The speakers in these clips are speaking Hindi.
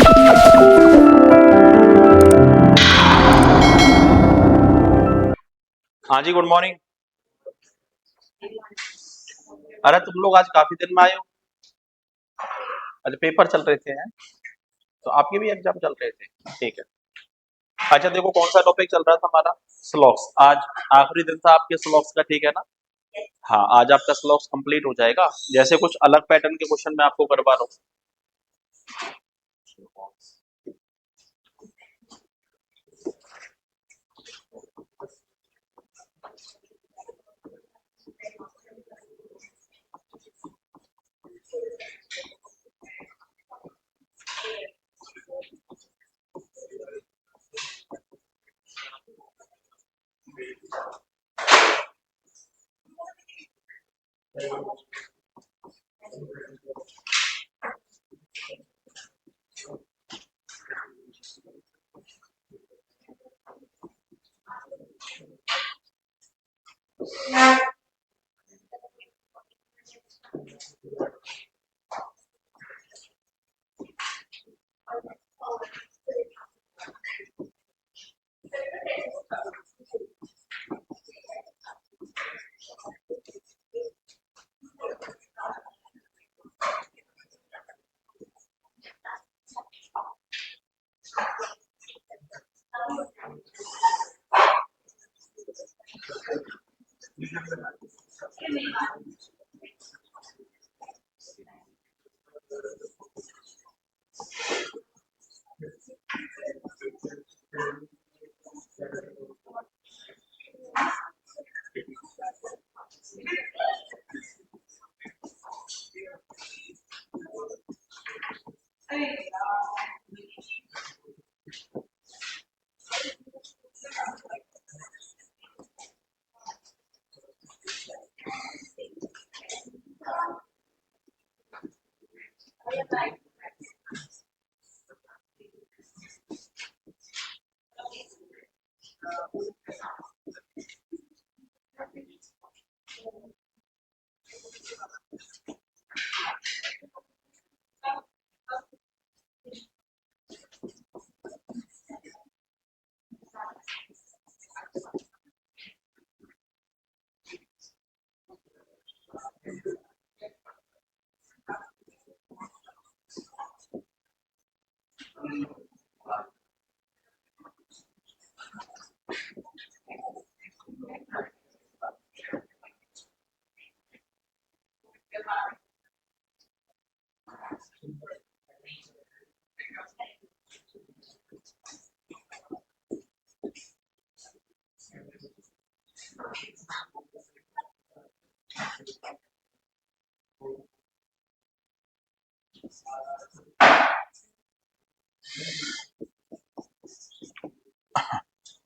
हाँ जी, गुड मॉर्निंग। अरे तुम लोग आज काफी दिन में आए हो। अच्छा, पेपर चल रहे थे हैं। तो आपके भी एग्जाम चल रहे थे। ठीक है। अच्छा देखो, कौन सा टॉपिक चल रहा था हमारा? स्लॉक्स। आज आखिरी दिन था आपके स्लॉक्स का, ठीक है ना? हाँ, आज आपका स्लॉक्स कंप्लीट हो जाएगा। जैसे कुछ अलग पैटर्न के क्वेश्चन मैं आपको करवा रहा हूँ।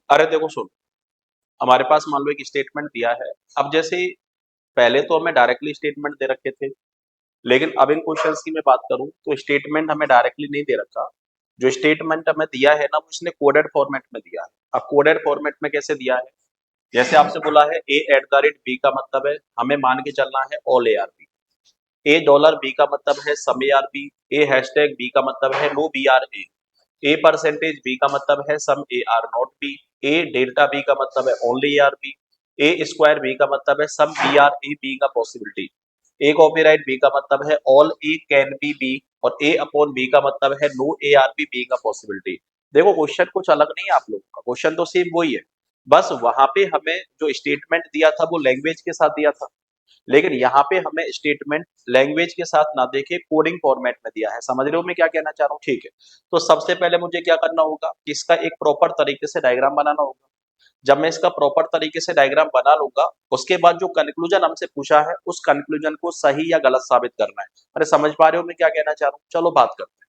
अरे देखो सुन, हमारे पास मान लो एक स्टेटमेंट दिया है। अब जैसे पहले तो हमें डायरेक्टली स्टेटमेंट दे रखे थे, लेकिन अब इन क्वेश्चंस की मैं बात करूं तो स्टेटमेंट हमें डायरेक्टली नहीं दे रखा। जो स्टेटमेंट हमें दिया है ना, वो उसने कोडेड फॉर्मेट में दिया है। अब कोडेड फॉर्मेट में कैसे दिया है? जैसे आपसे बोला है A at the rate B, का मतलब है हमें मान के चलना है all A are B. A dollar B का मतलब है some A are B. A hashtag B का मतलब है no B are A. A percentage B का मतलब है some A are not B. A delta B का मतलब है only A are B. A square B का मतलब है some B are A B का पॉसिबिलिटी। ए कॉपीराइट बी का मतलब है all A can be B. और ए अपॉन बी का मतलब है no A are B B का पॉसिबिलिटी। देखो, क्वेश्चन कुछ अलग नहीं है आप लोगों का, क्वेश्चन तो सेम वही है। बस वहां पे हमें जो स्टेटमेंट दिया था वो लैंग्वेज के साथ दिया था, लेकिन यहाँ पे हमें स्टेटमेंट लैंग्वेज के साथ ना देके कोडिंग फॉर्मेट में दिया है। समझ रहे हो मैं क्या कहना चाह रहा हूँ? ठीक है। तो सबसे पहले मुझे क्या करना होगा कि इसका एक प्रॉपर तरीके से डायग्राम बनाना होगा। जब मैं इसका प्रॉपर तरीके से डायग्राम बना लूंगा, उसके बाद जो कंक्लूजन हमसे पूछा है उस कंक्लूजन को सही या गलत साबित करना है। अरे समझ पा रहे हो मैं क्या कहना चाह रहा हूँ? चलो बात करते हैं।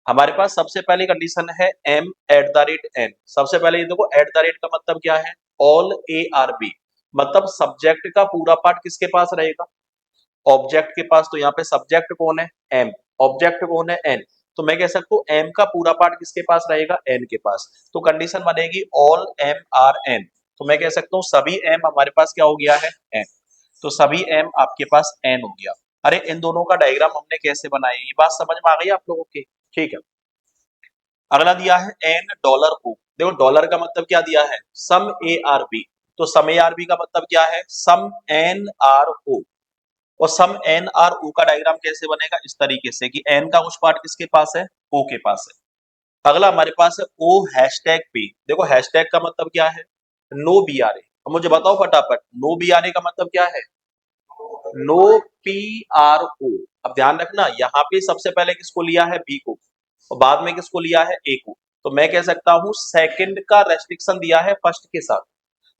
हमारे पास सबसे पहली कंडीशन है M at the rate N. सबसे पहले ये देखो, एट द रेट का मतलब क्या है? All A are B. मतलब सब्जेक्ट का पूरा पार्ट किसके पास रहेगा? ऑब्जेक्ट के पास। तो यहाँ पे सब्जेक्ट कौन है? एम। ऑब्जेक्ट कौन है? एन। तो मैं कह सकता हूँ एम का पूरा पार्ट किसके पास रहेगा? एन के पास। तो कंडीशन बनेगी ऑल एम आर एन। तो मैं कह सकता हूँ सभी एम हमारे पास क्या हो गया है? एन। तो सभी एम आपके पास एन हो गया। अरे इन दोनों का डायग्राम हमने कैसे बनाया, ये बात समझ में आ गई आप लोगों की? ठीक है। अगला दिया है एन डॉलर ओ। देखो डॉलर का मतलब क्या दिया है, सम ए आर बी। तो सम ए आर बी का मतलब क्या है, सम एन आर ओ। और सम एन आर ओ का डायग्राम कैसे बनेगा, इस तरीके से कि एन का कुछ पार्ट किसके पास है, ओ के पास है। अगला हमारे पास है ओ हैशटैग पी। देखो हैशटैग का मतलब क्या है, नो बी आर ए। अब मुझे बताओ फटाफट, नो बी आर ए का मतलब क्या है, नो पी आर ओ। अब ध्यान रखना, यहाँ पे सबसे पहले किसको लिया है, बी को, और बाद में किसको लिया है, ए को। तो मैं कह सकता हूं सेकंड का रेस्ट्रिक्शन दिया है फर्स्ट के साथ।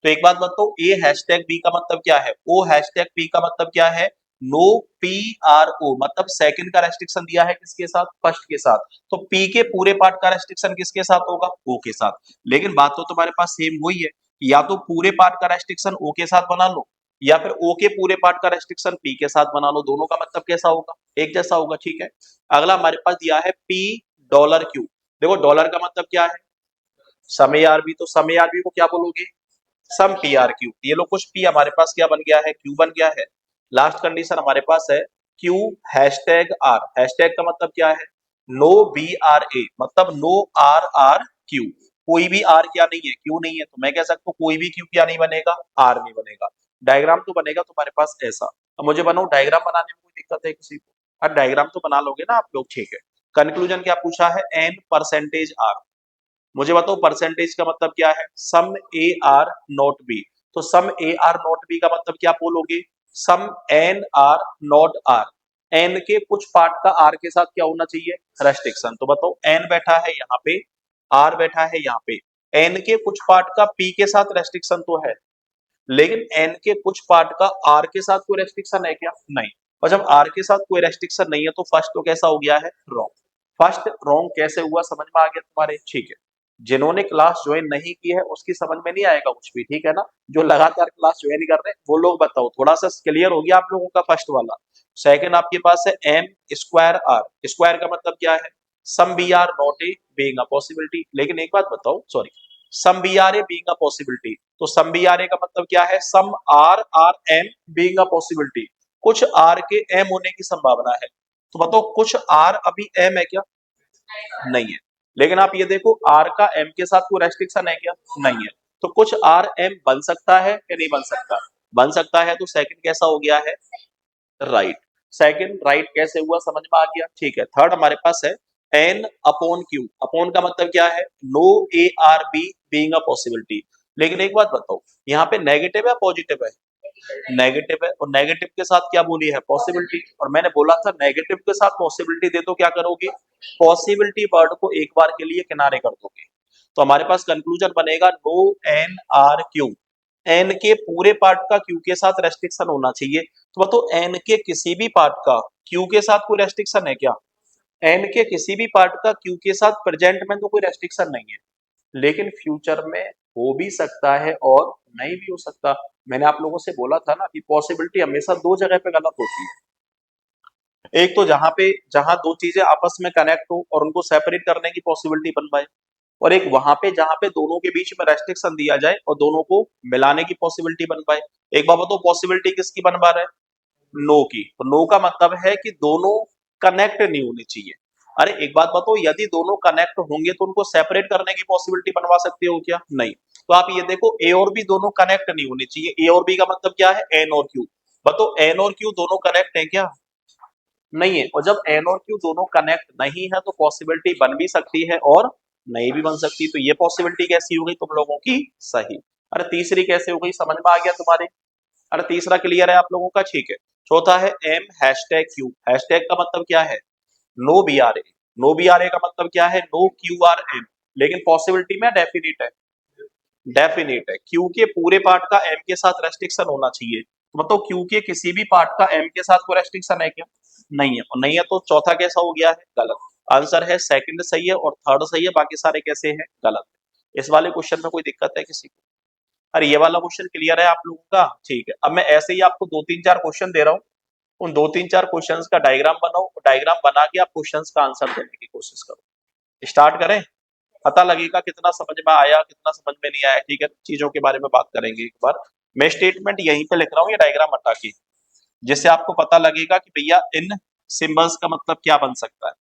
तो एक बात बताओ, ए हैशटैग बी का मतलब क्या है, ओ हैशटैग पी का मतलब क्या है, नो पी आर ओ। मतलब सेकंड का रेस्ट्रिक्शन दिया है किसके साथ, फर्स्ट के साथ। तो पी के पूरे पार्ट का रेस्ट्रिक्शन किसके साथ होगा, ओ के साथ। लेकिन बात तो तुम्हारे पास सेम वही है, या तो पूरे पार्ट का रेस्ट्रिक्शन ओ के साथ बना लो, या फिर ओ के पूरे पार्ट का रेस्ट्रिक्शन पी के साथ बना लो। दोनों का मतलब कैसा होगा, एक जैसा होगा। ठीक है, अगला हमारे पास दिया है पी डॉलर क्यू। देखो डॉलर का मतलब क्या है, समय आरबी। तो समय आरबी को क्या बोलोगे, सम पी आर क्यू। ये लोग कुछ पी हमारे पास क्या बन गया है, क्यू बन गया है। लास्ट कंडीशन हमारे पास है क्यू हैशटैग आर। हैशटैग का मतलब क्या है, नो बी आर ए, मतलब नो आर आर क्यू। कोई भी आर क्या नहीं है, क्यू नहीं है। तो मैं कह सकता हूँ कोई भी क्यू क्या नहीं बनेगा, आर नहीं बनेगा। डायग्राम तो बनेगा तुम्हारे पास ऐसा। अब मुझे बनाओ, डायग्राम बनाने में कोई दिक्कत है किसी को, अब डायग्राम तो बना लोगे ना आप लोग, ठीक है। कंक्लूजन क्या पूछा है, एन परसेंटेज आर। मुझे बताओ परसेंटेज का मतलब क्या है, some A are not B. तो some A are not B का मतलब क्या बोलोगे, some N are not R. N के कुछ पार्ट का आर के साथ क्या होना चाहिए, रेस्ट्रिक्शन। तो बताओ एन बैठा है यहाँ पे, आर बैठा है यहाँ पे, एन के कुछ पार्ट का पी के साथ रेस्ट्रिक्शन तो है, लेकिन एन के कुछ पार्ट का आर के साथ कोई रेस्ट्रिक्शन है क्या, नहीं। और जब आर के साथ कोई रेस्ट्रिक्शन नहीं है तो फर्स्ट तो कैसा हो गया है, रॉन्ग। फर्स्ट रॉन्ग कैसे हुआ, समझ में आ गया तुम्हारे, ठीक है। जिन्होंने क्लास ज्वाइन नहीं की है उसकी समझ में नहीं आएगा कुछ भी, ठीक है ना। जो लगातार क्लास ज्वाइन कर रहे हैं वो लोग बताओ, थोड़ा सा क्लियर हो गया आप लोगों का फर्स्ट वाला। सेकंड आपके पास है एम स्क्वायर आर। स्क्वायर का मतलब क्या है, some B are not A being a possibility. लेकिन एक बात बताओ, sorry, some B are A being a possibility. तो सम बी आर ए का मतलब क्या है, some R are M being a possibility. कुछ आर के एम होने की संभावना है। तो बताओ कुछ आर अभी एम है क्या, नहीं है। लेकिन आप ये देखो आर का एम के साथ कोई रेस्ट्रिक्शन है क्या, नहीं है। तो कुछ आर एम बन सकता है या नहीं बन सकता, बन सकता है। तो सेकंड कैसा हो गया है, राइट। सेकंड राइट कैसे हुआ, समझ में आ गया, ठीक है। थर्ड हमारे पास है एन अपॉन क्यू। अपॉन का मतलब क्या है, no A are B being a possibility. लेकिन एक बात बताओ, यहाँ पे नेगेटिव है पॉजिटिव है, नेगेटिव है। और नेगेटिव के साथ क्या बोली है, पॉसिबिलिटी। और मैंने बोला था नेगेटिव के साथ पॉसिबिलिटी दे तो क्या करोगे, पॉसिबिलिटी वर्ड को एक बार के लिए किनारे कर दोगे। तो हमारे पास कंक्लूजन बनेगा no N are Q. N के पूरे पार्ट का क्यू के साथ रेस्ट्रिक्शन होना चाहिए। तो बताओ एन के किसी भी पार्ट का क्यू के साथ कोई रेस्ट्रिक्शन है क्या, एन के किसी भी पार्ट का क्यू के साथ प्रेजेंट में तो कोई रेस्ट्रिक्शन नहीं है, लेकिन फ्यूचर में हो भी सकता है और नहीं भी हो सकता। मैंने आप लोगों से बोला था ना कि पॉसिबिलिटी हमेशा दो जगह पे गलत होती है। एक तो जहां पे, जहां दो चीजें आपस में कनेक्ट हो और उनको सेपरेट करने की पॉसिबिलिटी बन पाए, और एक वहां पे जहां पे दोनों के बीच में रेस्ट्रिक्शन दिया जाए और दोनों को मिलाने की पॉसिबिलिटी बन पाए। एक बार बताओ पॉसिबिलिटी किसकी बन पा रहा है, नो की। तो नो का मतलब है कि दोनों कनेक्ट नहीं होनी चाहिए। अरे एक बात बताओ, यदि दोनों कनेक्ट होंगे तो उनको सेपरेट करने की पॉसिबिलिटी बनवा सकते हो क्या, नहीं। तो आप ये देखो ए और बी दोनों कनेक्ट नहीं होने चाहिए। ए और बी का मतलब क्या है, एन और क्यू। बताओ एन और क्यू दोनों कनेक्ट है क्या, नहीं है। और जब एन और क्यू दोनों कनेक्ट नहीं है तो पॉसिबिलिटी बन भी सकती है और नहीं भी बन सकती। तो ये पॉसिबिलिटी कैसी हो गई तुम लोगों की, सही। अरे तीसरी कैसे हो गई, समझ में आ गया तुम्हारे। अरे तीसरा क्लियर है आप लोगों का, ठीक है। चौथा है एम हैशटैग क्यू। हैशटैग का मतलब क्या है, no B are A. No B are A का मतलब क्या है, नो क्यू आर एम। लेकिन पॉसिबिलिटी में डेफिनेट है, डेफिनेट है। क्यू के पूरे पार्ट का एम के साथ रेस्ट्रिक्शन होना चाहिए। तो मतलब क्यू के किसी भी पार्ट का एम के साथ कोई रेस्ट्रिक्शन है क्या, नहीं है। और नहीं है तो चौथा कैसा हो गया है, गलत। आंसर है सेकंड सही है और थर्ड सही है, बाकी सारे कैसे हैं, गलत है। इस वाले क्वेश्चन में कोई दिक्कत है किसी को, अरे ये वाला क्वेश्चन क्लियर है आप लोगों का, ठीक है। अब मैं ऐसे ही आपको दो तीन चार क्वेश्चन दे रहा हूँ, उन दो तीन चार क्वेश्चंस का डायग्राम बनाओ, डायग्राम बना के आप क्वेश्चंस का आंसर देने की कोशिश करो। स्टार्ट करें, पता लगेगा कितना समझ में आया कितना समझ में नहीं आया, ठीक है। चीजों के बारे में बात करेंगे एक बार। मैं स्टेटमेंट यहीं पे लिख रहा हूँ, ये डायग्राम हटा के, जिससे आपको पता लगेगा कि भैया इन सिंबल्स का मतलब क्या बन सकता है।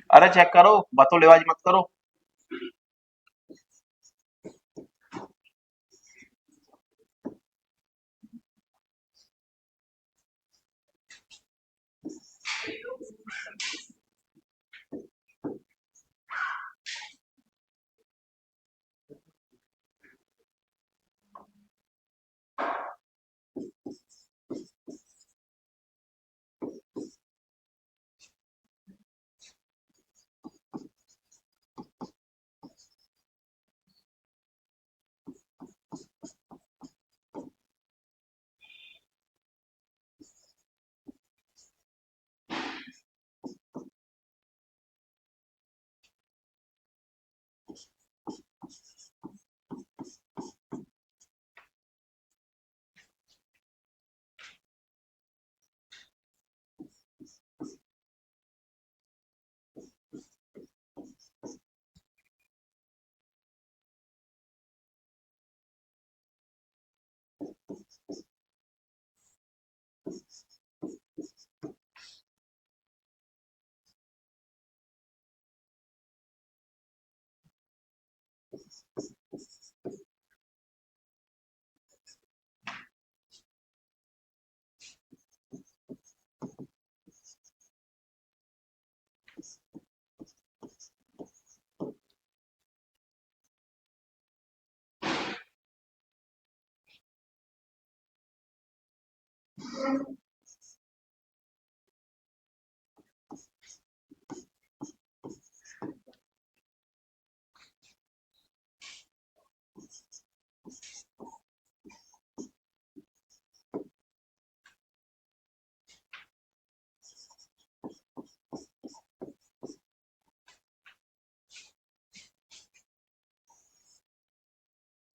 अरे चेक करो, बतौलेबाजी मत करो।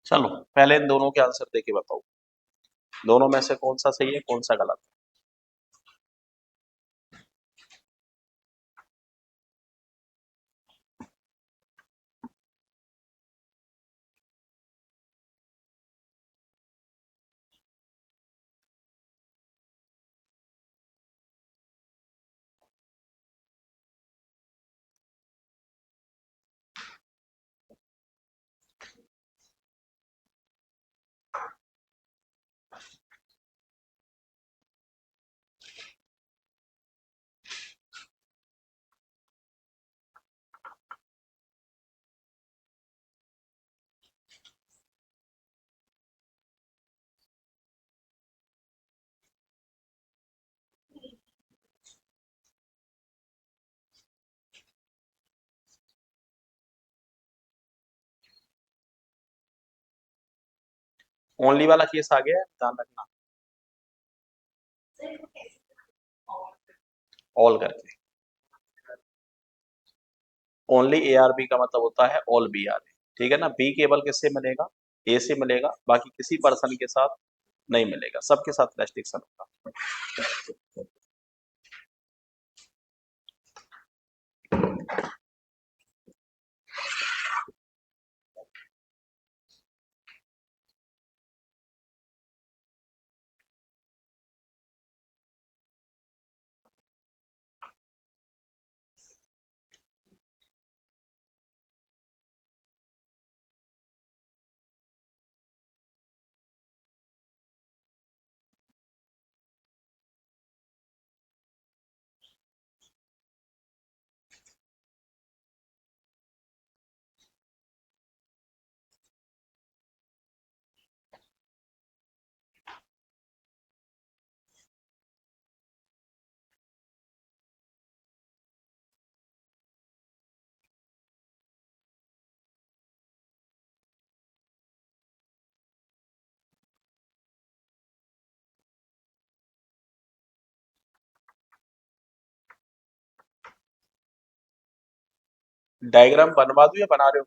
चलो, पहले इन दोनों के आंसर देके बताओ, दोनों में से कौन सा सही है, कौन सा गलत है। ओनली वाला केस आ गया है, ध्यान रखना। ऑल करके, ओनली ए आर बी का मतलब होता है ऑल बी आर ए, ठीक है ना। बी केवल किससे मिलेगा, ए से मिलेगा, बाकी किसी पर्सन के साथ नहीं मिलेगा, सबके साथ रेस्ट्रिक्शन होगा। डायग्राम बनवा दूं या बना रहे हो?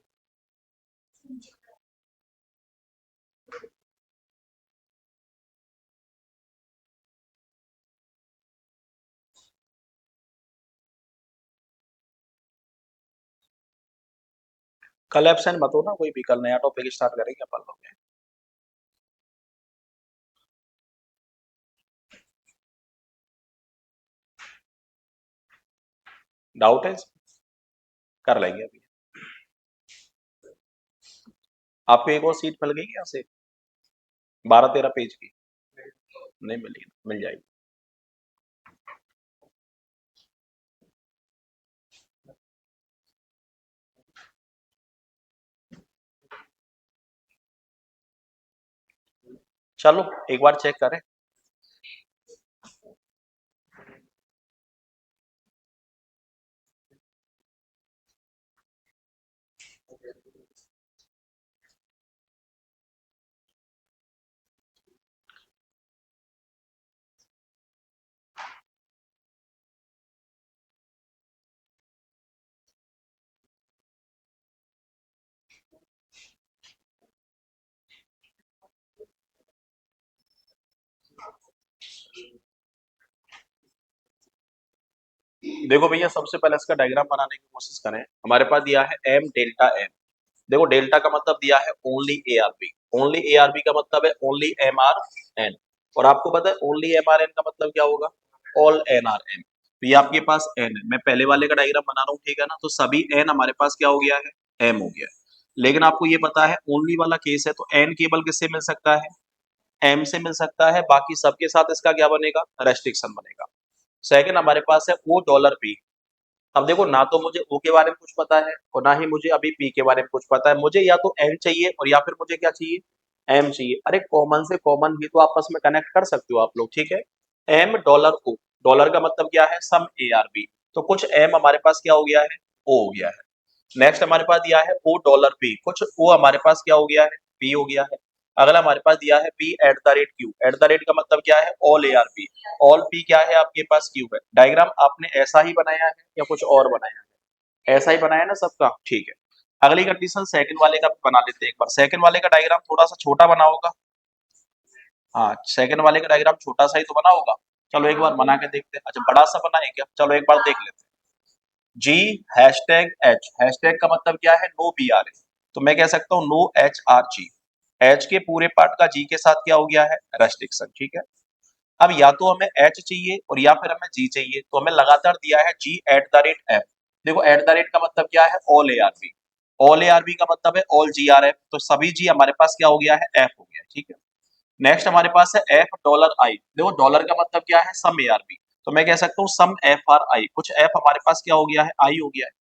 कल एब्सेंट मत हो ना कोई भी, कल नया टॉपिक स्टार्ट करेंगे अपन लोग। डाउट है? कर लेंगे अभी। आपको एक और सीट मिल गई यहाँ से 12-13 पेज की? नहीं मिली? मिल जाएगी। चलो एक बार चेक करें। देखो भैया, सबसे पहले इसका डायग्राम बनाने की कोशिश करें। हमारे पास दिया है एम डेल्टा एन। देखो डेल्टा का मतलब दिया है only A are B. Only A are B का मतलब है ओनली एम आर एन। और आपको पता है ओनली एम आर एन का मतलब क्या होगा? All N are N. तो ये आपके पास एन है, मैं पहले वाले का डायग्राम बना रहा हूँ, ठीक है ना? तो सभी एन हमारे पास क्या हो गया है? एम हो गया है। लेकिन आपको ये पता है ओनली वाला केस है, तो एन केवल किससे मिल सकता है? एम से मिल सकता है। बाकी सबके साथ इसका क्या बनेगा? रेस्ट्रिक्शन बनेगा। सेकंड हमारे पास है ओ डॉलर पी। अब देखो, ना तो मुझे ओ के बारे में कुछ पता है और ना ही मुझे अभी पी के बारे में कुछ पता है। मुझे या तो एन चाहिए और या फिर मुझे क्या चाहिए? एम चाहिए। अरे कॉमन से कॉमन भी तो आपस में कनेक्ट कर सकते हो आप लोग, ठीक है? एम डॉलर ओ। डॉलर का मतलब क्या है? Some A are B. तो कुछ एम हमारे पास क्या हो गया है? ओ हो गया है। नेक्स्ट हमारे पास दिया है ओ डॉलर पी। कुछ ओ हमारे पास क्या हो गया है? पी हो गया है। अगला हमारे पास दिया है P eight the rate Q. Eight the rate का मतलब क्या है? All A R P. All P क्या है? आपके पास क्यू है। डायग्राम आपने ऐसा ही बनाया है या कुछ और बनाया है? ऐसा ही बनाया है ना सबका? ठीक है। अगली कंडीशन सेकंड वाले का भी बना लेते हैं एक बार। सेकंड वाले का डायग्राम थोड़ा सा छोटा बना होगा। हाँ, सेकंड वाले का डायग्राम छोटा सा ही तो बना होगा। चलो एक बार बना के देखते हैं। अच्छा, बड़ा सा बना है क्या? चलो एक बार देख लेते हैं। जी हैशटैग एच। हैशटैग का मतलब क्या है? No B are A. तो मैं कह सकता हूँ no H are G. H के पूरे पार्ट का जी के साथ क्या हो गया है? रेस्ट्रिक्शन, ठीक है। अब या तो हमें एच चाहिए और या फिर हमें जी चाहिए, तो हमें लगातार दिया है G at the rate F. देखो एट द रेट का मतलब क्या है? All A are B. All A are B का मतलब है ऑल जी आर एफ। तो सभी जी हमारे पास क्या हो गया है? एफ हो गया, ठीक है। नेक्स्ट हमारे पास है एफ डॉलर आई। देखो डॉलर का मतलब क्या है? Some A are B. तो मैं कह सकता हूँ सम एफ आर आई। कुछ एफ हमारे पास क्या हो गया है? आई हो गया है।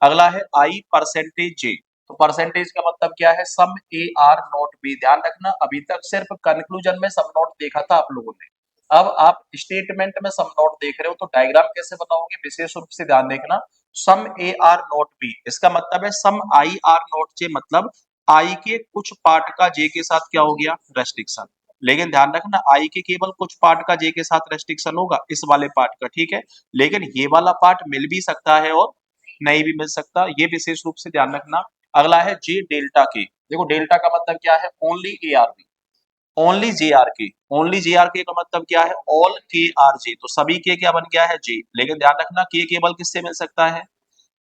अगला है आई परसेंटेज जे। तो परसेंटेज का मतलब क्या है? Some A are not B. ध्यान रखना, अभी तक सिर्फ कंक्लूजन में सम नॉट देखा था आप लोगों ने। अब आप स्टेटमेंट में सम नॉट देख रहे हो, तो डायग्राम कैसे बनाओगे? विशेष रूप से ध्यान देखना। सम ए आर नॉट बी, इसका मतलब है सम आई आर नॉट जे। मतलब आई के कुछ पार्ट का जे के साथ क्या हो गया? रेस्ट्रिक्शन। लेकिन ध्यान रखना, आई के केवल कुछ पार्ट का जे के साथ रेस्ट्रिक्शन होगा, इस वाले पार्ट का, ठीक है। लेकिन ये वाला पार्ट मिल भी सकता है और नहीं भी मिल सकता, ये विशेष रूप से ध्यान रखना। अगला है जे डेल्टा के। देखो डेल्टा का मतलब क्या है? Only A are B. Only J are K. Only J are K का मतलब क्या है? ऑल के आर जे। तो सभी के क्या बन गया है? जे। लेकिन ध्यान रखना, के केवल किससे मिल सकता है?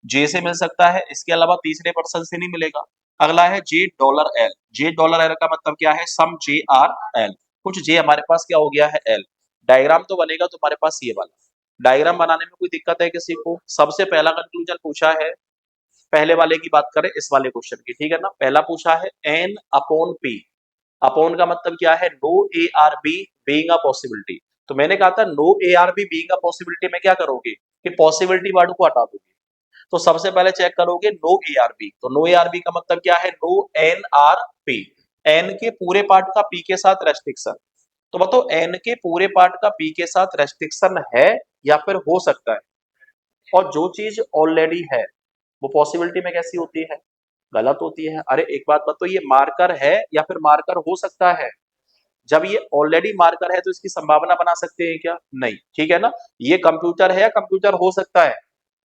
जे से मिल सकता है, इसके अलावा तीसरे पर्सन से नहीं मिलेगा। अगला है जे डॉलर एल। जे डॉलर एल का मतलब क्या है? सम जे आर एल। कुछ जे हमारे पास क्या हो गया है? एल। डायग्राम तो बनेगा तुम्हारे पास ये वाला। डायग्राम बनाने में कोई दिक्कत है किसी को? सबसे पहला कंक्लूजन पूछा है, पहले वाले की बात करें, इस वाले क्वेश्चन की, ठीक है ना? पहला पूछा है एन अपॉन पी। अपॉन का मतलब क्या है? No A are B being a possibility. तो मैंने कहा था no A are B being a possibility में क्या करोगे? कि पॉसिबिलिटी वर्ड को हटा दोगे। तो सबसे पहले चेक करोगे नो ए आर बी। तो नो ए आर बी का मतलब क्या है? No N are P. N के पूरे पार्ट का पी के साथ रेस्ट्रिक्शन। तो बताओ एन के पूरे पार्ट का पी के साथ रेस्ट्रिक्शन है या फिर हो सकता है? और जो चीज ऑलरेडी है वो पॉसिबिलिटी में कैसी होती है? गलत होती है। अरे एक बात बताओ, ये मार्कर है या फिर मार्कर हो सकता है? जब ये ऑलरेडी मार्कर है तो इसकी संभावना बना सकते हैं क्या? नहीं, ठीक है ना? ये कंप्यूटर है या कंप्यूटर हो सकता है?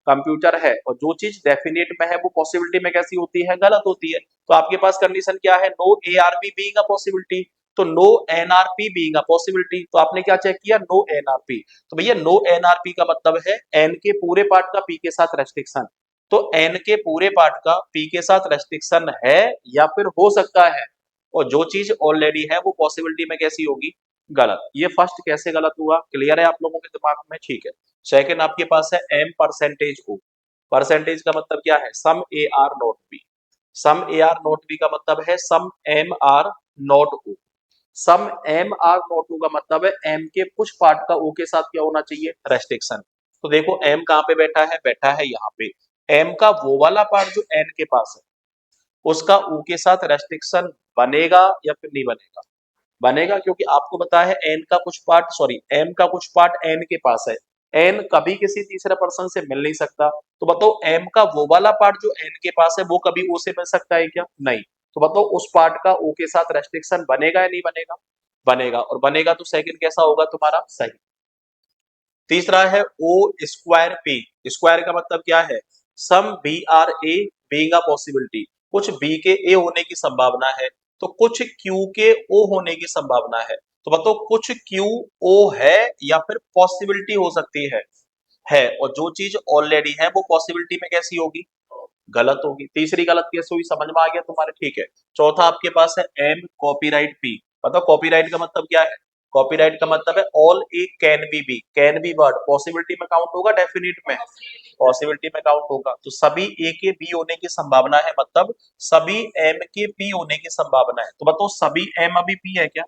कंप्यूटर है, और जो चीज डेफिनेट में है वो पॉसिबिलिटी में कैसी होती है, गलत होती है। तो आपके पास कंडीशन क्या है, no A are B being a possibility, तो no N are P being a possibility, तो आपने क्या चेक किया, नो एनआरपी। तो भैया नो एनआरपी का मतलब है एन के पूरे पार्ट का पी के साथ रेस्ट्रिक्शन, तो एन के पूरे पार्ट का पी के साथ रेस्ट्रिक्शन है या फिर हो सकता है, और जो चीज ऑलरेडी है वो पॉसिबिलिटी में कैसी होगी, गलत। ये फर्स्ट कैसे गलत हुआ, क्लियर है आप लोगों के दिमाग में, ठीक है। सेकंड आपके पास है एम परसेंटेज ओ, परसेंटेज का मतलब क्या है, some A are not B, some A are not B का मतलब है some M are not O, some M are not O का मतलब है एम के कुछ पार्ट का ओ के साथ क्या होना चाहिए, रेस्ट्रिक्शन। तो देखो एम कहाँ पे बैठा है यहाँ पे, एम का वो वाला पार्ट जो एन के पास है उसका ऊ के साथ रेस्ट्रिक्शन बनेगा या फिर नहीं बनेगा, बनेगा, क्योंकि आपको पता है एन का कुछ पार्ट, सॉरी एम का कुछ पार्ट एन के पास है, एन कभी किसी तीसरे पर्सन से मिल नहीं सकता, तो बताओ एम का वो वाला पार्ट जो एन के पास है वो कभी ओ से मिल सकता है क्या, नहीं। तो बताओ उस पार्ट का ओ के साथ रेस्ट्रिक्शन बनेगा या नहीं बनेगा, बनेगा, और बनेगा तो सेकंड कैसा होगा तुम्हारा, सही। तीसरा है ओ स्क्वायर पी, स्क्वायर का मतलब क्या है, some B are A being a possibility, कुछ बी के ए होने की संभावना है, तो कुछ क्यू के ओ होने की संभावना है, तो बताओ कुछ क्यू ओ है या फिर पॉसिबिलिटी हो सकती है, और जो चीज ऑलरेडी है वो पॉसिबिलिटी में कैसी होगी, गलत होगी। तीसरी गलत कैसे हुई, समझ में आ गया तुम्हारे, ठीक है। चौथा आपके पास है एम कॉपीराइट पी, बताओ कॉपीराइट का मतलब क्या है, कॉपीराइट का मतलब है all A B, can be word possibility में काउंट होगा, डेफिनेट में पॉसिबिलिटी में काउंट होगा, तो सभी ए के बी होने की संभावना है, मतलब सभी एम के पी होने की संभावना है, तो बताओ सभी एम अभी पी है क्या,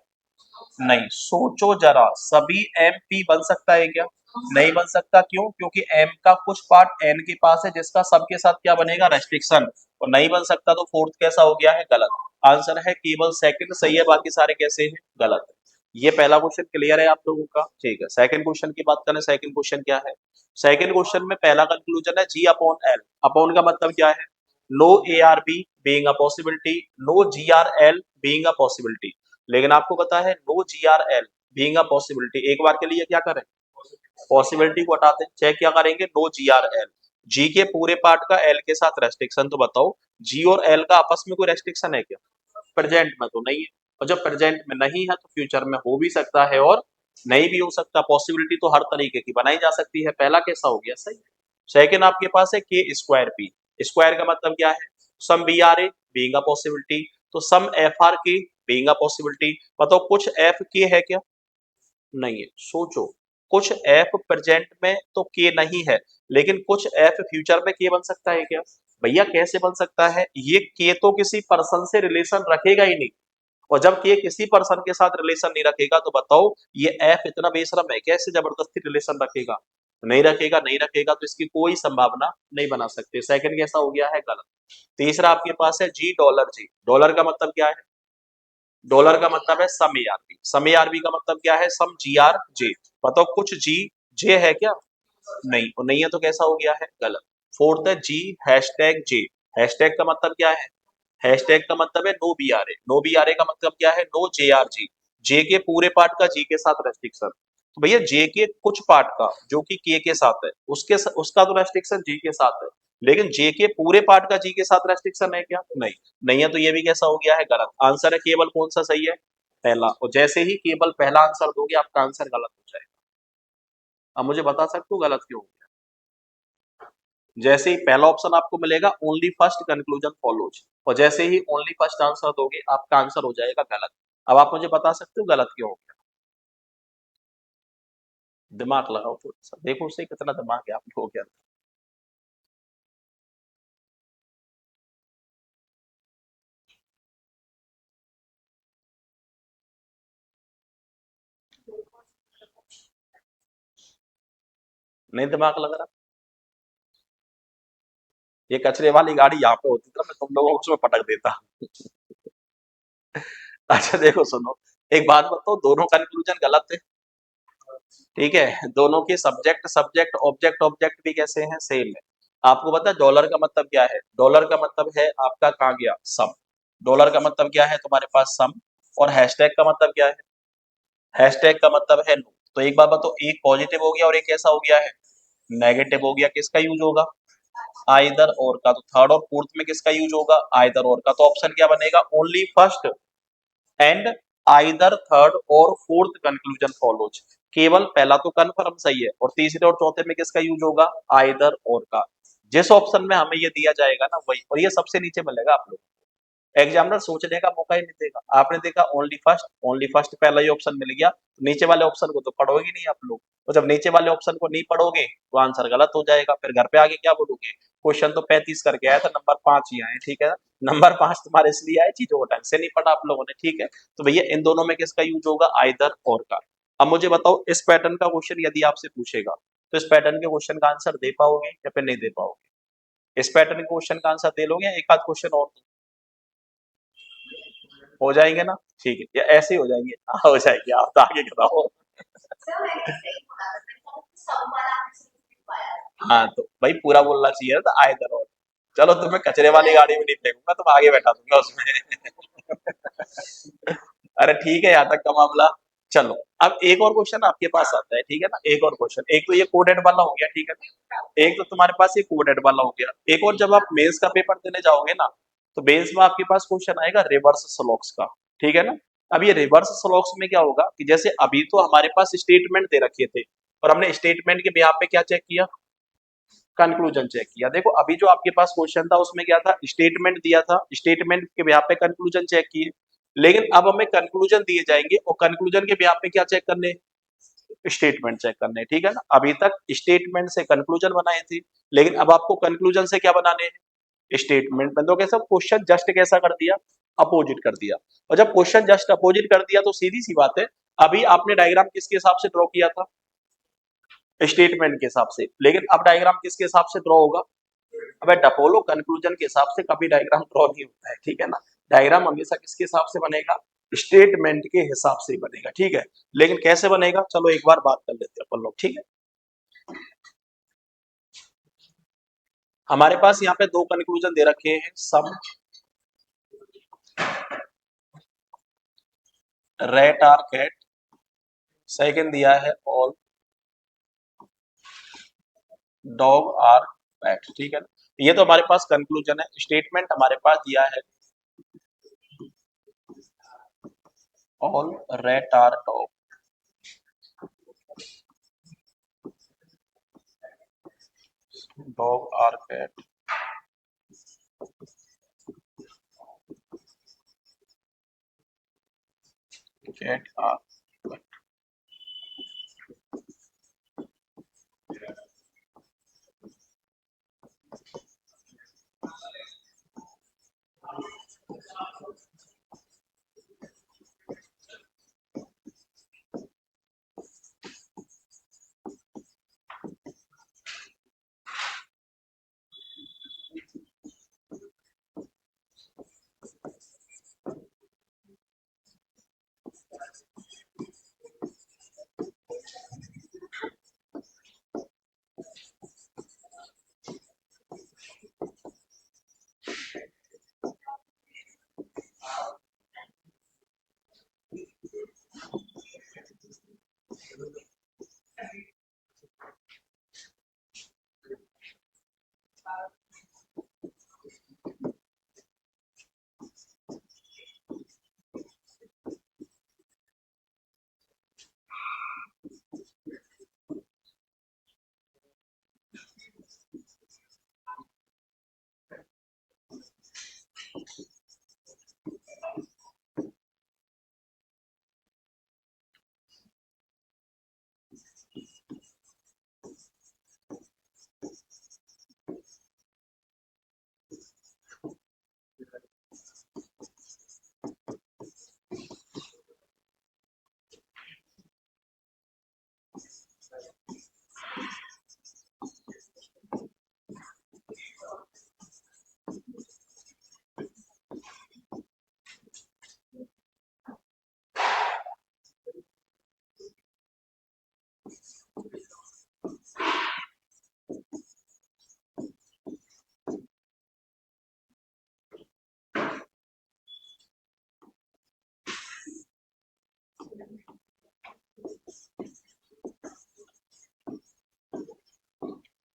नहीं, सोचो जरा, सभी एम पी बन सकता है क्या, नहीं बन सकता, क्यों, क्योंकि एम का कुछ पार्ट एन के पास है जिसका सबके साथ क्या बनेगा, रेस्ट्रिक्शन, और नहीं बन सकता, तो फोर्थ कैसा हो गया है, गलत। आंसर है केवल सेकंड सही है, बाकी सारे कैसे हैं, गलत है। ये पहला क्वेश्चन क्लियर है आप लोगों का, ठीक है। सेकंड क्वेश्चन की बात करें, सेकंड क्वेश्चन क्या है, सेकंड क्वेश्चन में पहला कंक्लूजन है जी अपॉन एल, अपॉन का मतलब क्या है, no A are B being a possibility, no G are L being a possibility, लेकिन आपको पता है no G are L being a possibility, एक बार के लिए क्या करें, पॉसिबिलिटी को हटाते हैं, चेक क्या करेंगे, नो जी आर एल, जी के पूरे पार्ट का एल के साथ रेस्ट्रिक्शन, तो बताओ जी और एल का आपस में कोई रेस्ट्रिक्शन है क्या, प्रेजेंट में तो नहीं है, और जब प्रेजेंट में नहीं है तो फ्यूचर में हो भी सकता है और नहीं भी हो सकता, पॉसिबिलिटी तो हर तरीके की बनाई जा सकती है, पहला कैसा हो गया, सही। सेकंड आपके पास है के स्क्वायर पी, स्क्वायर का मतलब क्या है, some B are A being a possibility, तो some F are K being a possibility, बताओ कुछ एफ के है क्या, नहीं है, सोचो, कुछ एफ प्रेजेंट में तो के नहीं है, लेकिन कुछ एफ फ्यूचर में के बन सकता है क्या, भैया कैसे बन सकता है, ये के तो किसी पर्सन से रिलेशन रखेगा ही नहीं, और जब ये किसी पर्सन के साथ रिलेशन नहीं रखेगा तो बताओ ये एफ इतना बेशरम है, कैसे जबरदस्ती रिलेशन रखेगा, नहीं रखेगा, नहीं रखेगा, तो इसकी कोई संभावना नहीं बना सकते, सेकंड कैसा हो गया है, गलत। तीसरा आपके पास है जी डॉलर जी, डॉलर का मतलब क्या है, डॉलर का मतलब है सम एआरबी, सम एआरबी का मतलब क्या है, सम जी आर जे, बताओ कुछ जी जे है क्या, नहीं, और नहीं है तो कैसा हो गया है, गलत। फोर्थ है जी हैशटैग जे, हैशटैग का मतलब क्या है, हैशटैग का मतलब है no B are A, no B are A का मतलब क्या है, नो जे आर जी, जे के पूरे पार्ट का जी के साथ रेस्ट्रिक्शन, तो भैया जे के कुछ पार्ट का जो कि के साथ है उसका तो रेस्ट्रिक्शन जी के साथ है, लेकिन जे के पूरे पार्ट का जी के साथ रेस्ट्रिक्शन है क्या, नहीं, नहीं है, तो ये भी कैसा हो गया है, गलत। आंसर है केवल कौन सा सही है, पहला, और जैसे ही केवल पहला आंसर दोगे आपका आंसर गलत हो जाएगा। अब मुझे बता सकते हो गलत क्यों हो गया, जैसे ही पहला ऑप्शन आपको मिलेगा ओनली फर्स्ट कंक्लूजन फॉलोज, और जैसे ही ओनली फर्स्ट आंसर दोगे आपका आंसर हो जाएगा गलत। अब आप मुझे बता सकते हो गलत क्यों हो गया, दिमाग लगाओ थोड़ा सा, देखो उससे कितना दिमाग है आप लोगों के अंदर। नहीं दिमाग लग रहा, ये कचरे वाली गाड़ी यहाँ पे होती तो मैं तुम लोगों को उसमें पटक देता। अच्छा देखो सुनो, एक बात बताओ, दोनों कंक्लूजन गलत है, ठीक है, दोनों के सब्जेक्ट सब्जेक्ट ऑब्जेक्ट ऑब्जेक्ट भी कैसे हैं, सेम है। आपको पता है डॉलर का मतलब क्या है, डॉलर का मतलब है आपका कहाँ गया, सम, डॉलर का मतलब क्या है तुम्हारे पास, सम, और हैशटैग का मतलब क्या है, हैशटैग का मतलब है नो, तो एक बार बताओ, एक पॉजिटिव हो गया और एक कैसा हो गया है, नेगेटिव हो गया, किसका यूज होगा? आइदर और का। तो थर्ड और फोर्थ में किसका यूज होगा? आइदर और का। तो ऑप्शन क्या बनेगा? Only first and either third और फोर्थ कंक्लूजन फॉलोज। केवल पहला तो कन्फर्म सही है, और तीसरे और चौथे में किसका यूज होगा? आइदर और का। जिस ऑप्शन में हमें ये दिया जाएगा ना वही, और ये सबसे नीचे मिलेगा आप लोग। एग्जामिनर सोचने का मौका ही नहीं देगा। आपने देखा ओनली फर्स्ट पहला ही ऑप्शन मिल गया, नहीं चवाले ऑप्शन को तो पढ़ोगे नहीं आप लोग। तो जब नीचे वाले ऑप्शन को नहीं पढ़ोगे तो आंसर गलत हो जाएगा, फिर घर पे आके क्या बोलोगे? क्वेश्चन तो 35 करके आया था, नंबर 5 ही आए, ठीक है ना? नंबर 5 तुम्हारे इसलिए आए, चीजों को ढंग से नहीं पढ़ा आप लोगों ने, ठीक है? तो भैया इन दोनों में किसका यूज होगा? आइदर और का। अब मुझे बताओ, इस पैटर्न का क्वेश्चन यदि आपसे पूछेगा तो इस पैटर्न के क्वेश्चन का आंसर दे पाओगे या फिर नहीं दे पाओगे? इस पैटर्न के क्वेश्चन का आंसर दे लोगे या एक आध क्वेश्चन और हो जाएंगे ना? ठीक है, या ऐसे ही हो जाएंगे? हाँ हो जाएंगे, आप तो आगे बताओ। हाँ तो भाई पूरा बोलना चाहिए था, आए और। चलो तुम्हें कचरे वाली गाड़ी में नहीं फेंकूंगा, तुम आगे बैठा दूंगा उसमें। अरे ठीक है, यहाँ तक का मामला। चलो, अब एक और क्वेश्चन आपके पास आता है, ठीक है ना? एक और क्वेश्चन, एक तो ये कोडेड वाला हो गया, ठीक है ना? एक तो तुम्हारे पास ये कोडेड वाला हो गया, एक और जब आप मेंस का पेपर देने जाओगे ना, तो मेंस में आपके पास क्वेश्चन आएगा रिवर्स स्लॉक्स का, ठीक है ना? अब ये रिवर्स स्लॉक्स में क्या होगा कि जैसे अभी तो हमारे पास स्टेटमेंट दे रखे थे, और हमने स्टेटमेंट के बिहाफ पे क्या चेक किया? कंक्लूजन चेक किया। देखो अभी जो आपके पास क्वेश्चन था उसमें क्या था? स्टेटमेंट दिया था, स्टेटमेंट के बिहाफ पे कंक्लूजन चेक किए। लेकिन अब हमें कंक्लूजन दिए जाएंगे और कंक्लूजन के बिहाफ पे क्या चेक करने? स्टेटमेंट चेक करने, ठीक है ना? अभी तक स्टेटमेंट से कंक्लूजन बनाए थे, लेकिन अब आपको कंक्लूजन से क्या बनाने हैं? स्टेटमेंट में। तो कैसा क्वेश्चन जस्ट कैसा कर दिया? अपोजिट कर दिया। और जब क्वेश्चन जस्ट अपोजिट कर दिया तो सीधी सी बात है, अभी आपने डायग्राम किसके हिसाब से ड्रॉ किया था? स्टेटमेंट के हिसाब से। लेकिन अब डायग्राम किसके हिसाब से ड्रॉ होगा? अबे डपोलो, कंक्लूजन के हिसाब से कभी डायग्राम ड्रॉ नहीं होता है, ठीक है ना? डायग्राम हमेशा किसके हिसाब से बनेगा? स्टेटमेंट के हिसाब से ही बनेगा, ठीक है? लेकिन कैसे बनेगा, चलो एक बार बात कर लेते हैं अपन लोग, ठीक है? हमारे पास यहाँ पे दो कंक्लूजन दे रखे हैं, some rat are cat, second दिया है ऑल डॉग आर पैट, ठीक है ना? ये तो हमारे पास कंक्लूजन है। स्टेटमेंट हमारे पास दिया है all rat are dog, dog are cat, cat are.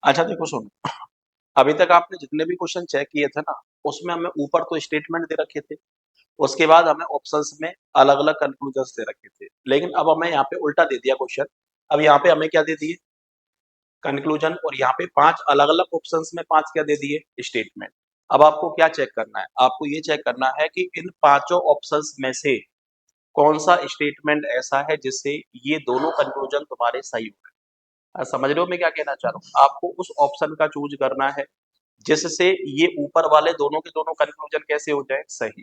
अच्छा देखो सुनो, अभी तक आपने जितने भी क्वेश्चन चेक किए थे ना, उसमें हमें ऊपर तो स्टेटमेंट दे रखे थे, उसके बाद हमें ऑप्शंस में अलग-अलग कंक्लूजन्स दे रखे थे। लेकिन अब हमें यहाँ पे उल्टा दे दिया क्वेश्चन। अब यहाँ पे हमें क्या दे दिए? कंक्लूजन, और यहाँ पे 5 अलग-अलग ऑप्शंस में 5 क्या दे दिए? स्टेटमेंट। अब आपको क्या चेक करना है? आपको ये चेक करना है कि इन पाँचों ऑप्शंस में से कौन-सा स्टेटमेंट ऐसा है जिससे ये दोनों कंक्लूजन तुम्हारे सही हो गए। समझ रहे हो मैं क्या कहना चाह रहा हूँ? आपको उस ऑप्शन का चूज़ करना है जिससे ये ऊपर वाले दोनों के दोनों कंक्लूजन कैसे हो जाए? सही।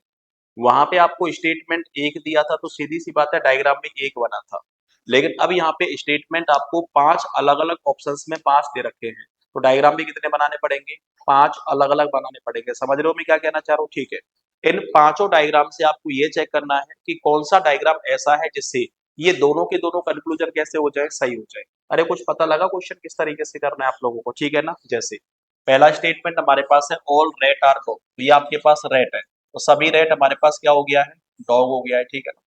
वहां पे आपको स्टेटमेंट एक दिया था तो सीधी सी बात है डायग्राम में एक बना था। लेकिन अब यहाँ पे स्टेटमेंट आपको 5 अलग-अलग ऑप्शंस में 5 दे रखे हैं। तो डायग्राम में कितने बनाने पड़ेंगे? 5 अलग-अलग बनाने पड़ेंगे। समझ रहे हो मैं क्या कहना चाह रहा हूँ? ठीक है। इन पांचों डायग्राम से आपको ये चेक करना है कि कौन सा डायग्राम ऐसा है जिससे ये दोनों के दोनों कंक्लूजन कैसे हो जाए? सही हो जाए। अरे कुछ पता लगा क्वेश्चन किस तरीके से करना है आप लोगों को? ठीक है ना? जैसे पहला स्टेटमेंट हमारे पास है ऑल रेट आर डॉग। ये आपके पास रेट है, तो सभी रेट हमारे पास क्या हो गया है? डॉग हो गया है। ठीक है ना?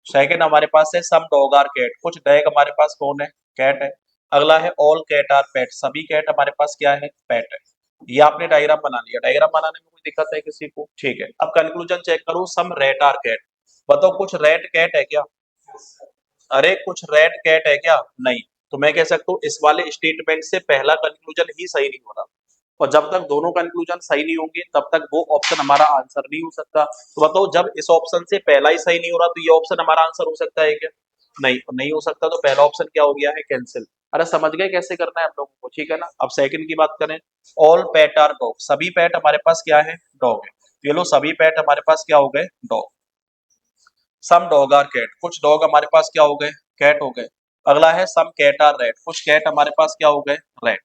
सेकंड हमारे पास है सम डॉग आर कैट। कुछ डैग हमारे पास कौन है? कैट है। अगला है ऑल कैट आर पेट। सभी कैट हमारे पास क्या है? पेट है। ये आपने डायग्राम बना लिया। डायग्राम बनाने में कोई दिक्कत है किसी को? ठीक है। अब कंक्लूजन चेक करो, सम रेट आर कैट। बताओ कुछ रेट कैट है क्या? अरे कुछ रेट कैट है क्या? नहीं। तो मैं कह सकता हूँ इस वाले स्टेटमेंट से पहला कंक्लूजन ही सही नहीं हो रहा, और जब तक दोनों कंक्लूजन सही नहीं होंगे तब तक वो ऑप्शन हमारा आंसर नहीं हो सकता। तो बताओ जब इस ऑप्शन से पहला ही सही नहीं हो रहा तो ये ऑप्शन हमारा आंसर हो सकता है क्या? नहीं, नहीं हो सकता। तो पहला ऑप्शन क्या हो गया है? कैंसिल। अरे समझ गए कैसे करना है आप लोगों को? ठीक है ना? अब सेकंड की बात करें, ऑल पेट आर डॉग। सभी पेट हमारे पास क्या है? डॉग है। तो ये लो सभी पेट हमारे पास क्या हो गए? Dog. Some dog are cat. कुछ डॉग हमारे पास क्या हो गए? कैट हो गए। अगला है सम कैट आर रैट। कुछ कैट हमारे पास क्या हो गए? रैट।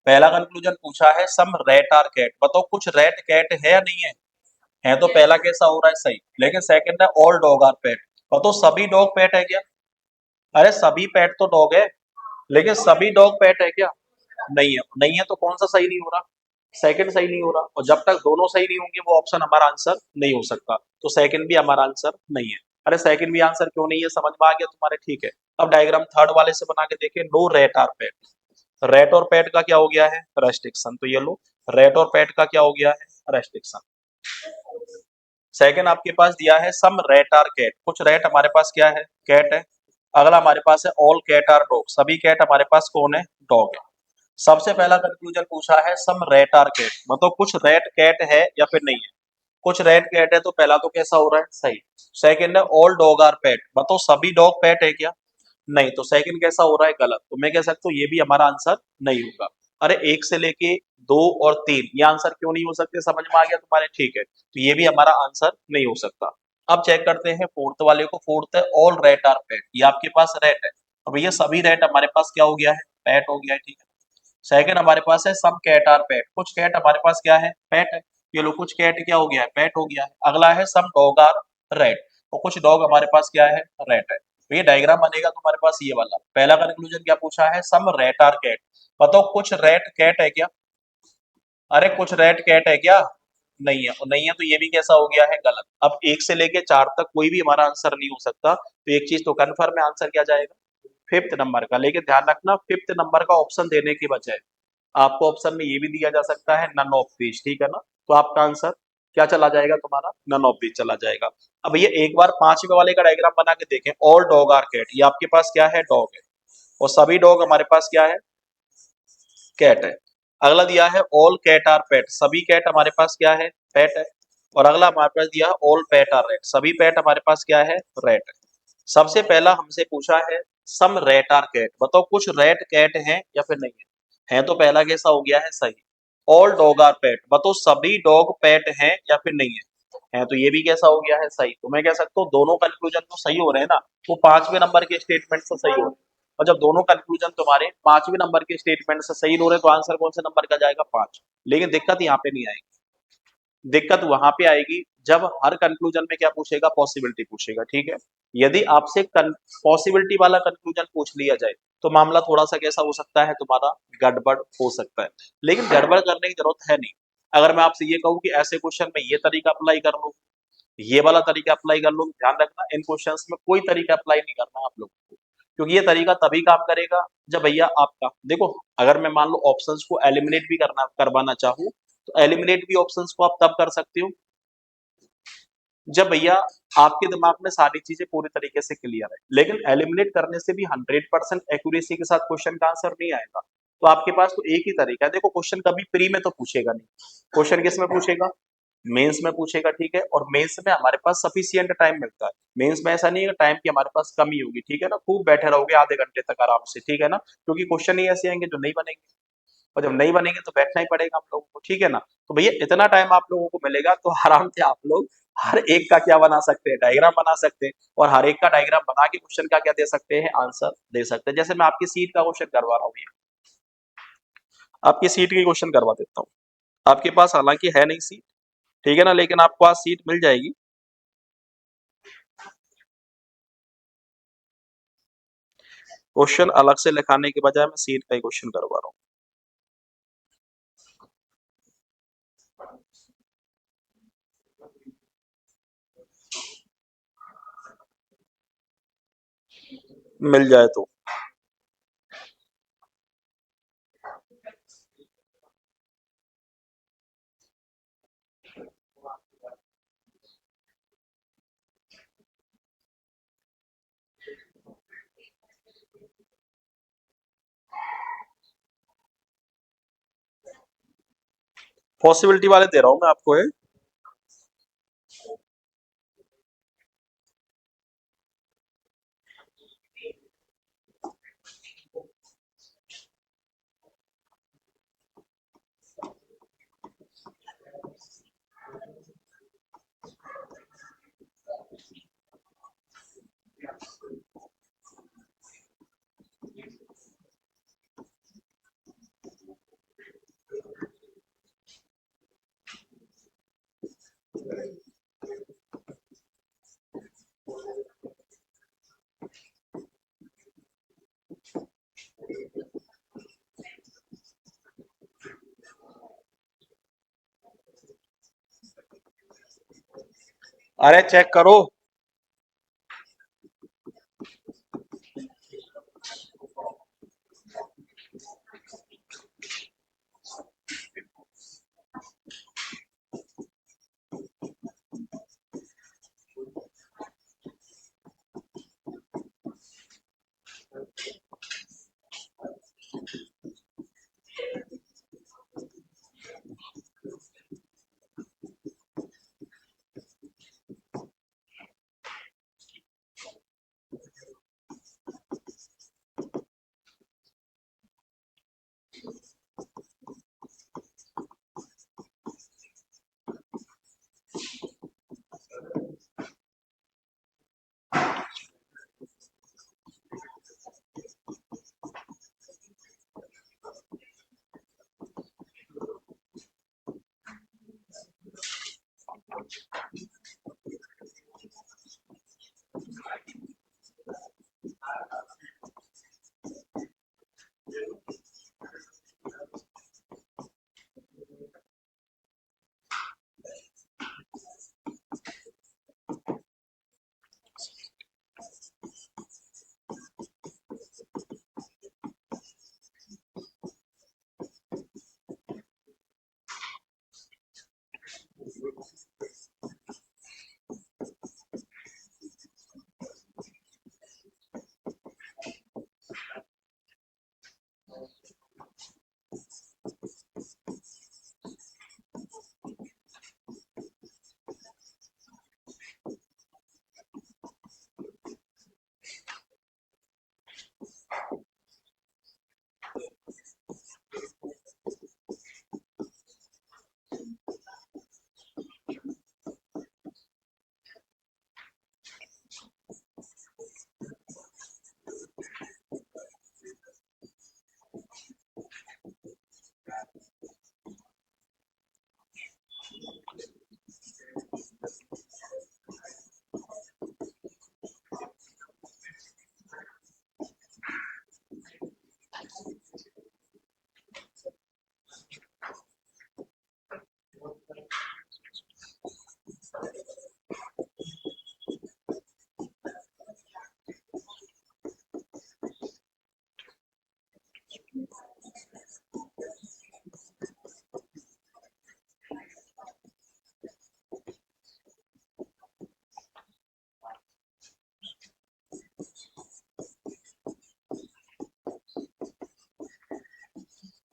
पहला कंक्लूजन पूछा है सम रैट आर कैट। बताओ कुछ रैट कैट है या नहीं है? है तो पहला कैसा हो रहा है? सही। लेकिन सेकंड है ऑल डॉग आर पेट। बताओ सभी डॉग पेट है क्या? अरे सभी पेट तो डॉग है, लेकिन सभी डॉग पेट है क्या? नहीं है। नहीं है तो कौन सा सही नहीं हो रहा? सेकंड सही नहीं हो रहा, और जब तक दोनों सही नहीं होंगे वो ऑप्शन हमारा आंसर नहीं हो सकता। तो सेकंड भी हमारा आंसर नहीं है। अरे सेकंड भी आंसर क्यों नहीं है? समझ में आ गया तुम्हारे? ठीक है। अब डायग्राम थर्ड वाले से बना के देखें, no rat are pet. Rat और पेट का क्या हो गया है? रेस्ट्रिक्शन। तो ये लो रेट और पेट का क्या हो गया है? रेस्ट्रिक्शन। सेकंड आपके पास दिया है सम रेट आर कैट। कुछ रेट हमारे पास क्या है? कैट है। अगला हमारे पास है ऑल कैट आर डॉग। सभी कैट हमारे पास कौन है? डॉग है। सबसे पहला कंक्लूजन पूछा है सम रेट आर कैट। मतलब कुछ रेट कैट है या फिर नहीं है? कुछ रेट कैट है, तो पहला तो कैसा हो रहा है? सही। सेकंड है ऑल डॉग आर पेट। बताओ सभी डॉग पेट है क्या? नहीं। तो सेकंड कैसा हो रहा है? गलत। तो मैं कह सकता हूँ ये भी हमारा आंसर नहीं होगा। अरे एक से लेके दो और तीन ये आंसर क्यों नहीं हो सकते? समझ में आ गया तुम्हारे? ठीक है। तो ये भी हमारा आंसर नहीं हो सकता। अब चेक करते हैं फोर्थ वाले को। फोर्थ है ऑल रेट आर पेट। ये आपके पास रेट है, अब ये सभी रेट हमारे पास क्या हो गया है? पेट हो गया है। ठीक है। सेकंड हमारे पास है सम कैट आर पेट। कुछ कैट हमारे पास क्या है? पेट है। ये लो कुछ कैट क्या हो गया है? पेट हो गया है। अगला है सम डॉग आर रेट। और कुछ डॉग हमारे पास क्या है? रेट है। तो ये डायग्राम बनेगा तुम्हारे पास ये वाला। पहला कंक्लूजन क्या पूछा है? Some rat are cat. बताओ कुछ रेट कैट है क्या? अरे कुछ रेट कैट है क्या? नहीं है। और नहीं है तो ये भी कैसा हो गया है? गलत। अब एक से लेके चार तक कोई भी हमारा आंसर नहीं हो सकता, तो एक चीज तो कन्फर्म है, आंसर क्या जाएगा? फिफ्थ नंबर का। लेकिन ध्यान रखना फिफ्थ नंबर का ऑप्शन देने की बजाय आपको ऑप्शन में ये भी दिया जा सकता है नन ऑफ दीज। ठीक है ना? तो आपका आंसर क्या चला जाएगा तुम्हारा? नन ऑफ दीज चला जाएगा। अब ये एक बार पांचवे वाले का डायग्राम बना के देखें, ऑल डॉग आर कैट। ये आपके पास क्या है? डॉग है। और सभी डॉग हमारे पास क्या है? कैट है। अगला दिया है ऑल कैट आर पेट। सभी कैट हमारे पास क्या है? पेट है। और अगला हमारे पास दिया है ऑल पेट आर रेट। सभी पेट हमारे पास क्या है? रेट है। सबसे पहला हमसे पूछा है सम रेट आर कैट। बताओ कुछ रेट कैट है या फिर नहीं है? है तो पहला कैसा हो गया है? सही। ऑल डॉग आर पेट। बताओ सभी डॉग पेट हैं या फिर नहीं है तो ये भी कैसा हो गया है? सही। तो मैं कह सकता हूँ दोनों कंक्लूजन तो सही हो रहे हैं ना, वो पांचवें नंबर के स्टेटमेंट से सही हो रहे हैं। और जब दोनों कंक्लूजन तुम्हारे पांचवें नंबर के स्टेटमेंट से सही हो रहे हैं तो आंसर कौन से नंबर का जाएगा? पांच। लेकिन दिक्कत यहाँ पे नहीं आएगी। दिक्कत वहां पे आएगी जब हर कंक्लूजन में क्या पूछेगा? पॉसिबिलिटी पूछेगा। ठीक है। यदि आपसे पॉसिबिलिटी वाला कंक्लूजन पूछ लिया जाए तो मामला थोड़ा सा कैसा हो सकता है तुम्हारा? गड़बड़ हो सकता है। लेकिन गड़बड़ करने की जरूरत है नहीं। अगर मैं आपसे ये कहूँ कि ऐसे क्वेश्चन में ये तरीका अप्लाई कर लो, ये वाला तरीका अप्लाई कर लो, ध्यान रखना इन क्वेश्चंस में कोई तरीका अप्लाई नहीं करना आप लोगों को, क्योंकि ये तरीका तभी काम करेगा जब भैया आपका देखो, अगर मैं मान लो ऑप्शंस को एलिमिनेट भी करवाना चाहूँ, तो एलिमिनेट भी ऑप्शंस को आप तब कर सकते हो जब भैया आपके दिमाग में सारी चीजें पूरी तरीके से क्लियर है। लेकिन एलिमिनेट करने से भी 100% एक्यूरेसी के साथ क्वेश्चन का आंसर नहीं आएगा। तो आपके पास तो एक ही तरीका है। देखो, क्वेश्चन कभी प्री में तो पूछेगा नहीं। क्वेश्चन किस में पूछेगा? मेंस में पूछेगा, ठीक है। और मेंस में हमारे पास सफिशियंट टाइम मिलता है। मेंस में ऐसा नहीं है टाइम की हमारे पास कमी होगी, ठीक है ना। खूब बैठे रहोगे आधे घंटे तक आराम से, ठीक है ना, क्योंकि क्वेश्चन ही ऐसे आएंगे जो नहीं बनेंगे। और जब नहीं बनेंगे तो बैठना ही पड़ेगा हम लोगों को, ठीक है ना। तो भैया इतना टाइम आप लोगों को मिलेगा तो आराम से आप लोग हर एक का क्या बना सकते हैं, डायग्राम बना सकते हैं। और हर एक का डायग्राम बना के क्वेश्चन का क्या दे सकते हैं, आंसर दे सकते हैं। जैसे मैं आपकी सीट का क्वेश्चन करवा रहा हूँ ये, आपकी सीट की क्वेश्चन करवा देता हूँ। आपके पास हालांकि है नहीं सीट, ठीक है ना, लेकिन आपको आज सीट मिल जाएगी। क्वेश्चन अलग से लिखाने के बजाय मैं सीट का ही क्वेश्चन करवा रहा हूँ, मिल जाए तो। पॉसिबिलिटी वाले दे रहा हूँ मैं आपको ये। अरे चेक करो।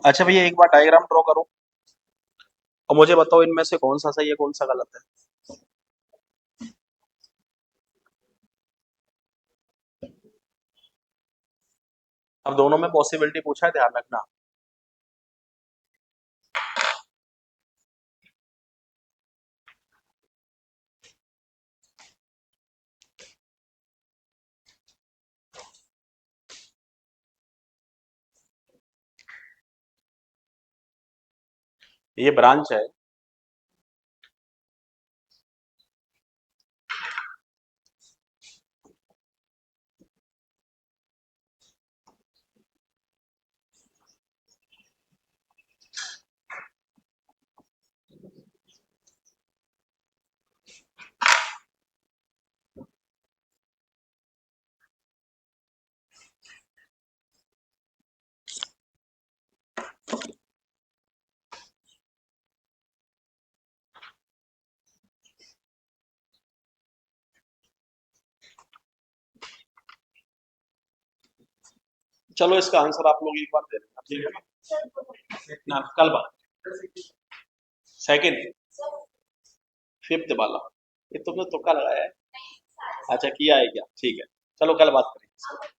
अच्छा भैया एक बार डायग्राम ड्रॉ करो और मुझे बताओ इनमें से कौन सा सही है कौन सा गलत है। अब दोनों में पॉसिबिलिटी पूछा है, ध्यान रखना। ये ब्रांच है। चलो इसका आंसर आप लोग एक बार दे देना, ठीक है ना, कल बात। सेकंड, फिफ्थ वाला, ये तुमने तुक्का लगाया है। अच्छा किया है क्या, ठीक है, चलो कल बात करेंगे।